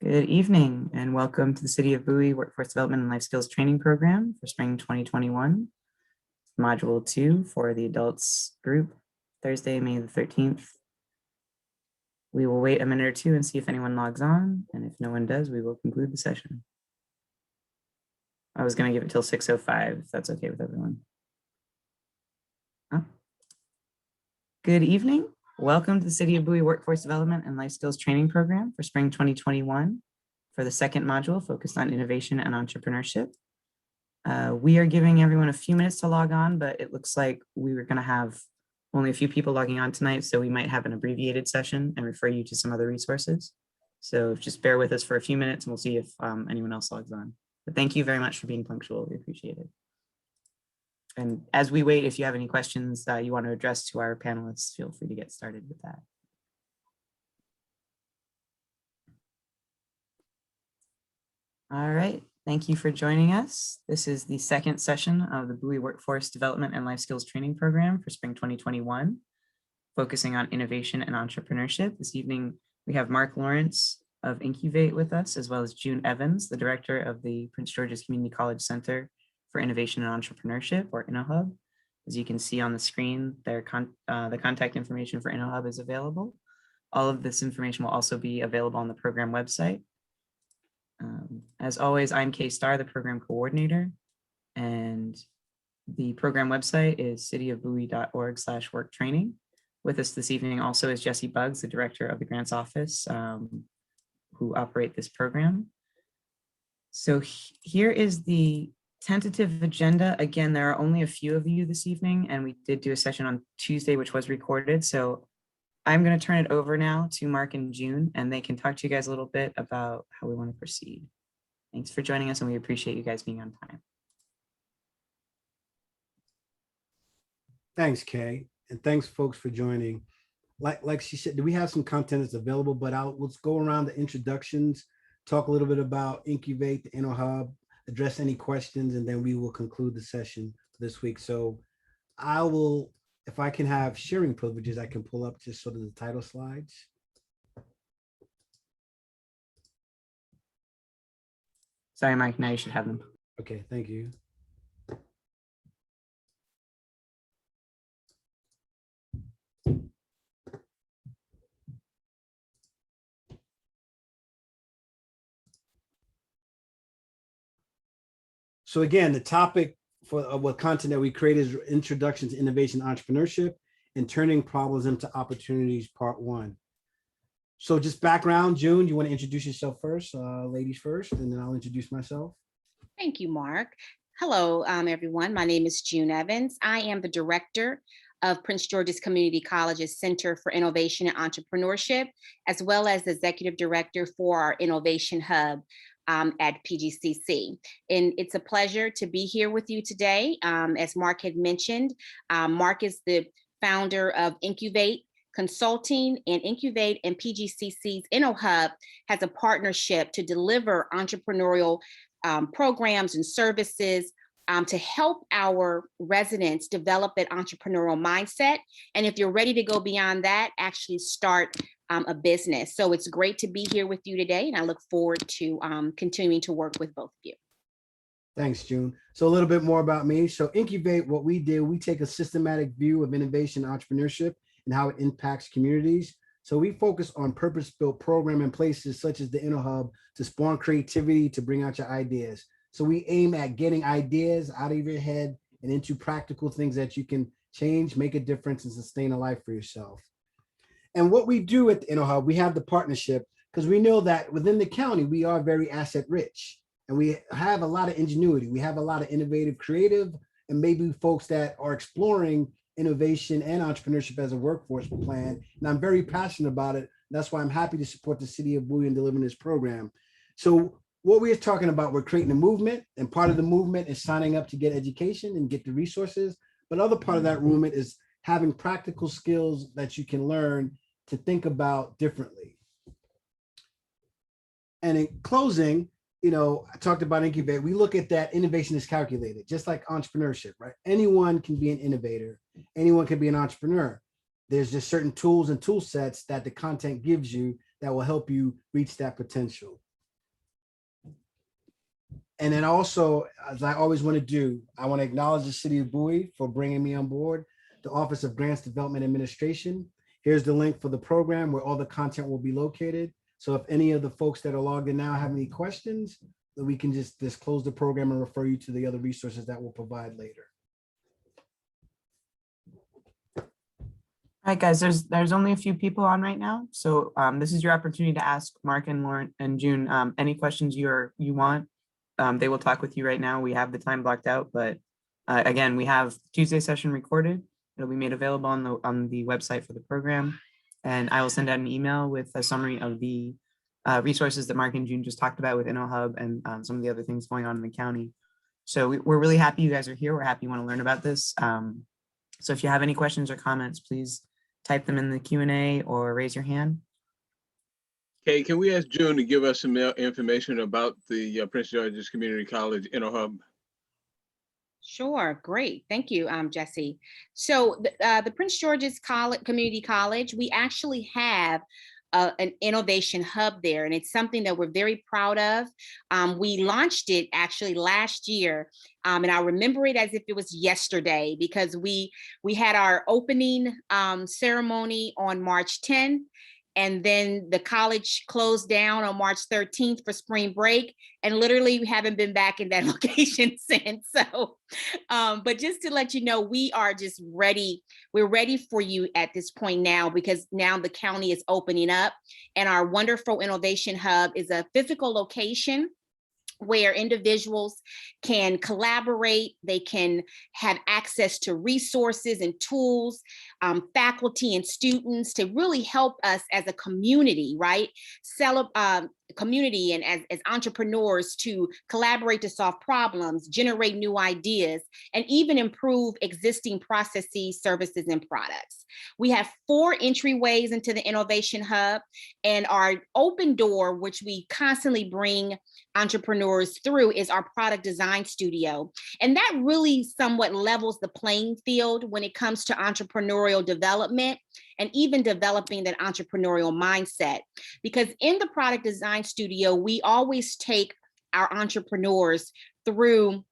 Good evening and welcome to the City of Bowie Workforce Development and Life Skills Training Program for Spring 2021, Module 2 for the adults group, Thursday, May the 13th. We will wait a minute or two and see if anyone logs on, and if no one does, we will conclude the session. I was going to give it till 6:05, if that's okay with everyone. Good evening. Welcome to the City of Bowie Workforce Development and Life Skills Training Program for Spring 2021 for the second module focused on innovation and entrepreneurship. We are giving everyone a few minutes to log on, but it looks like we were going to have only a few people logging on tonight, so we might have an abbreviated session and refer you to some other resources. So just bear with us for a few minutes and we'll see if anyone else logs on. But thank you very much for being punctual. We appreciate it. And as we wait, if you have any questions you want to address to our panelists, feel free to get started with that. All right, thank you for joining us. This is the second session of the Bowie Workforce Development and Life Skills Training Program for Spring 2021, focusing on innovation and entrepreneurship. This evening, we have Mark Lawrence of Incubate with us, as well as June Evans, the director of the Prince George's Community College Center for Innovation and Entrepreneurship, or InnoHub. As you can see on the screen, the contact information for InnoHub is available. All of this information will also be available on the program website. As always, I'm Kay Starr, the program coordinator, and the program website is cityofbowie.org/worktraining. With us this evening also is Jesse Buggs, the director of the grants office, who operate this program. So here is the tentative agenda. Again, there are only a few of you this evening, and we did do a session on Tuesday, which was recorded. So I'm going to turn it over now to Mark and June, and they can talk to you guys a little bit about how we want to proceed. Thanks for joining us, and we appreciate you guys being on time. Thanks, Kay, and thanks, folks, for joining. Like she said, we have some content that's available, but let's go around the introductions, talk a little bit about Incubate, the InnoHub, address any questions, and then we will conclude the session this week. So I will, if I can have sharing privileges, I can pull up just sort of the title slides. Sorry, Mike, now you should have them. Okay, thank you. So again, the topic for what content that we create is Introduction to Innovation Entrepreneurship and Turning Problems into Opportunities, Part 1. So just background, June, you want to introduce yourself first, ladies first, and then I'll introduce myself. Thank you, Mark. Hello, everyone. My name is June Evans. I am the director of Prince George's Community College's Center for Innovation and Entrepreneurship, as well as the executive director for our Innovation Hub at PGCC. And it's a pleasure to be here with you today. As Mark had mentioned, Mark is the founder of Incubate Consulting, and Incubate and PGCC's InnoHub has a partnership to deliver entrepreneurial programs and services to help our residents develop that entrepreneurial mindset. And if you're ready to go beyond that, actually start a business. So it's great to be here with you today, and I look forward to continuing to work with both of you. Thanks, June. So a little bit more about me. So Incubate, what we do, we take a systematic view of innovation and entrepreneurship and how it impacts communities. So we focus on purpose-built programming places such as the InnoHub to spawn creativity, to bring out your ideas. So we aim at getting ideas out of your head and into practical things that you can change, make a difference, and sustain a life for yourself. And what we do at the InnoHub, we have the partnership because we know that within the county, we are very asset rich and we have a lot of ingenuity. We have a lot of innovative, creative, and maybe folks that are exploring innovation and entrepreneurship as a workforce plan. And I'm very passionate about it. That's why I'm happy to support the City of Bowie in delivering this program. So what we're talking about, we're creating a movement, and part of the movement is signing up to get education and get the resources. But other part of that movement is having practical skills that you can learn to think about differently. And in closing, you know, I talked about Incubate. We look at that innovation is calculated, just like entrepreneurship, right? Anyone can be an innovator. Anyone can be an entrepreneur. There's just certain tools and tool sets that the content gives you that will help you reach that potential. And then also, as I always want to do, I want to acknowledge the city of Bowie for bringing me on board, the Office of Grants Development Administration. Here's the link for the program where all the content will be located. So if any of the folks that are logged in now have any questions, then we can just close the program and refer you to the other resources that we'll provide later. All right, guys, there's only a few people on right now. So this is your opportunity to ask Mark and Lauren and June any questions you want. They will talk with you right now. We have the time blocked out, but again, we have Tuesday session recorded. It'll be made available on the website for the program. And I will send out an email with a summary of the resources that Mark and June just talked about with InnoHub and some of the other things going on in the county. So we're really happy you guys are here. We're happy you want to learn about this. So if you have any questions or comments, please type them in the Q&A or raise your hand. Okay, can we ask June to give us some information about the Prince George's Community College InnoHub? Sure, great. Thank you, Jesse. So the Prince George's Community College, we actually have an innovation hub there, and it's something that we're very proud of. We launched it actually last year, and I remember it as if it was yesterday because we had our opening ceremony on March 10th. And then the college closed down on March 13th for spring break. And literally we haven't been back in that location since. So, but just to let you know, we are just ready. We're ready for you at this point now, because now the county is opening up and our wonderful innovation hub is a physical location where individuals can collaborate, they can have access to resources and tools, faculty and students to really help us as a community, right? Community and as entrepreneurs to collaborate to solve problems, generate new ideas, and even improve existing processes, services, and products. We have 4 entryways into the Innovation Hub, and our open door, which we constantly bring entrepreneurs through, is our product design studio. And that really somewhat levels the playing field when it comes to entrepreneurial development and even developing that entrepreneurial mindset. Because in the product design studio, we always take our entrepreneurs through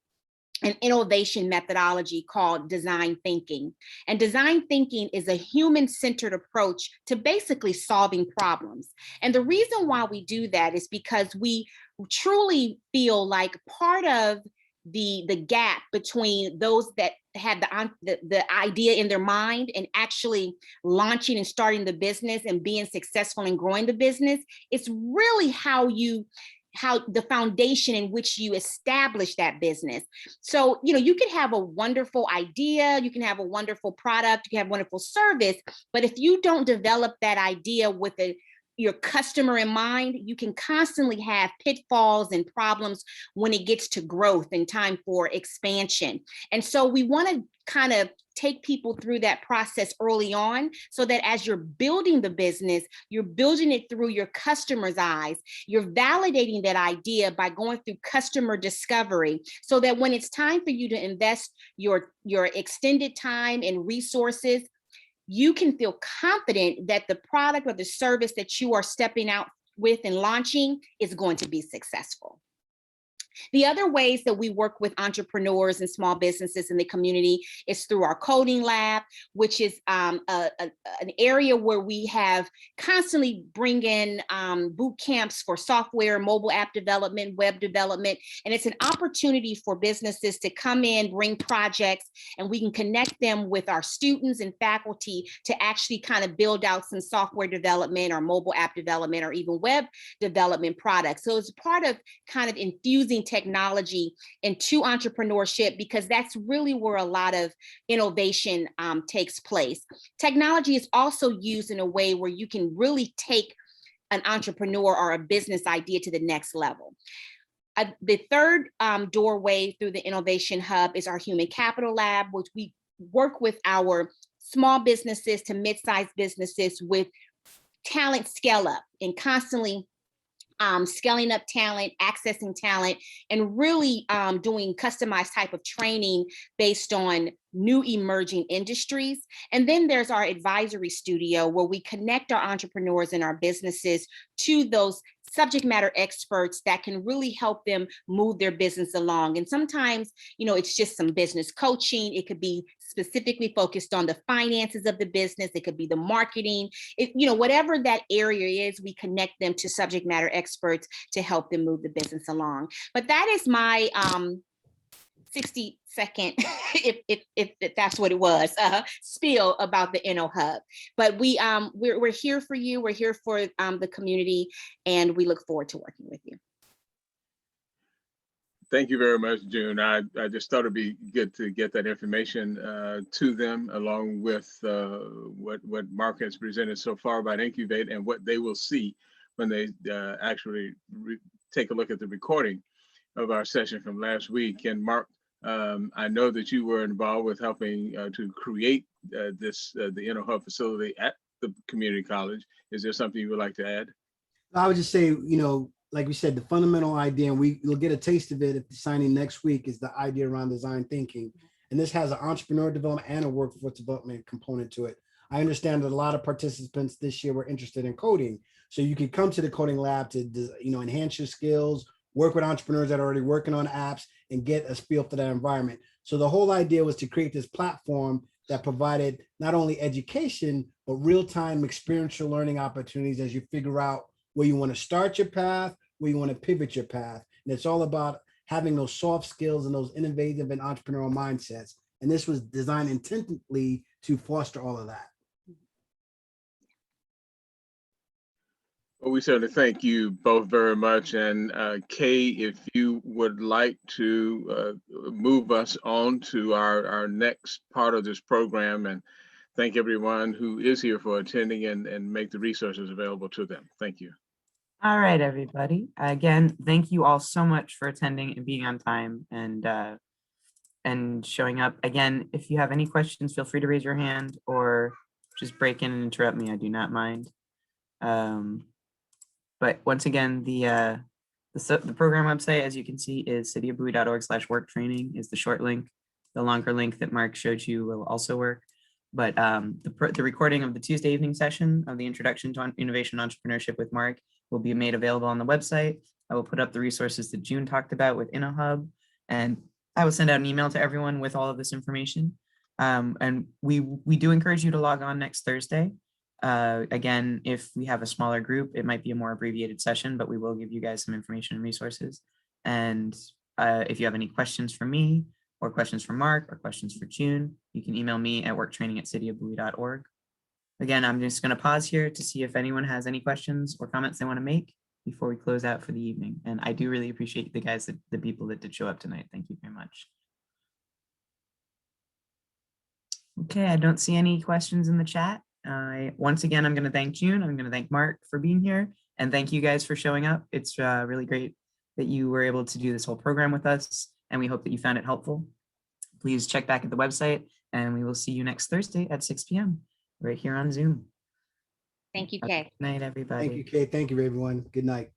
an innovation methodology called design thinking. And design thinking is a human-centered approach to basically solving problems. And the reason why we do that is because we truly feel like part of the gap between those that have the idea in their mind and actually launching and starting the business and being successful and growing the business, it's really how the foundation in which you establish that business. So, you can have a wonderful idea, you can have a wonderful product, you can have wonderful service, but if you don't develop that idea with your customer in mind, you can constantly have pitfalls and problems when it gets to growth and time for expansion. And so we want to kind of take people through that process early on so that as you're building the business, you're building it through your customer's eyes. You're validating that idea by going through customer discovery so that when it's time for you to invest your extended time and resources, you can feel confident that the product or the service that you are stepping out with and launching is going to be successful. The other ways that we work with entrepreneurs and small businesses in the community is through our coding lab, which is an area where we have constantly bring in boot camps for software, mobile app development, web development, and it's an opportunity for businesses to come in, bring projects, and we can connect them with our students and faculty to actually kind of build out some software development or mobile app development or even web development products. So it's part of kind of infusing technology into entrepreneurship, because that's really where a lot of innovation takes place. Technology is also used in a way where you can really take an entrepreneur or a business idea to the next level. The third doorway through the Innovation Hub is our Human Capital Lab, which we work with our small businesses to mid-sized businesses with talent scale up and constantly scaling up talent, accessing talent, and really doing customized type of training based on new emerging industries. And then there's our advisory studio where we connect our entrepreneurs and our businesses to those subject matter experts that can really help them move their business along. And sometimes, it's just some business coaching. It could be specifically focused on the finances of the business. It could be the marketing. Whatever that area is, we connect them to subject matter experts to help them move the business along. But that is my 60-second, if that's what it was, spiel about the Inno Hub. But we're here for you. We're here for the community, and we look forward to working with you. Thank you very much, June. I just thought it'd be good to get that information to them, along with what Mark has presented so far about Incubate and what they will see when they actually take a look at the recording of our session from last week. And Mark, I know that you were involved with helping to create the Inno Hub facility at the community college. Is there something you would like to add? I would just say, like we said, the fundamental idea, and we'll get a taste of it at the signing next week, is the idea around design thinking. And this has an entrepreneur development and a workforce development component to it. I understand that a lot of participants this year were interested in coding. So you can come to the coding lab to, enhance your skills, work with entrepreneurs that are already working on apps, and get a feel for that environment. So the whole idea was to create this platform that provided not only education, but real-time experiential learning opportunities as you figure out where you want to start your path, where you want to pivot your path. And it's all about having those soft skills and those innovative and entrepreneurial mindsets. And this was designed intentionally to foster all of that. Well, we certainly thank you both very much. And Kay, if you would like to move us on to our next part of this program, and thank everyone who is here for attending, and make the resources available to them. Thank you. All right, everybody. Again, thank you all so much for attending and being on time and showing up. Again, if you have any questions, feel free to raise your hand or just break in and interrupt me. I do not mind. But once again, the program website, as you can see, is cityofbowie.org/work-training is the short link. The longer link that Mark showed you will also work. But the recording of the Tuesday evening session of the Introduction to Innovation Entrepreneurship with Mark will be made available on the website. I will put up the resources that June talked about with Inno Hub, and I will send out an email to everyone with all of this information. And we do encourage you to log on next Thursday. Again, if we have a smaller group, it might be a more abbreviated session, but we will give you guys some information and resources. And if you have any questions for me, or questions for Mark, or questions for June, you can email me at worktraining@cityofbowie.org. Again, I'm just going to pause here to see if anyone has any questions or comments they want to make before we close out for the evening. And I do really appreciate the people that did show up tonight. Thank you very much. Okay, I don't see any questions in the chat. Once again, I'm going to thank June. I'm going to thank Mark for being here, and thank you guys for showing up. It's really great that you were able to do this whole program with us, and we hope that you found it helpful. Please check back at the website, and we will see you next Thursday at 6 p.m. right here on Zoom. Thank you, Kay. Good night, everybody. Thank you, Kay. Thank you, everyone. Good night.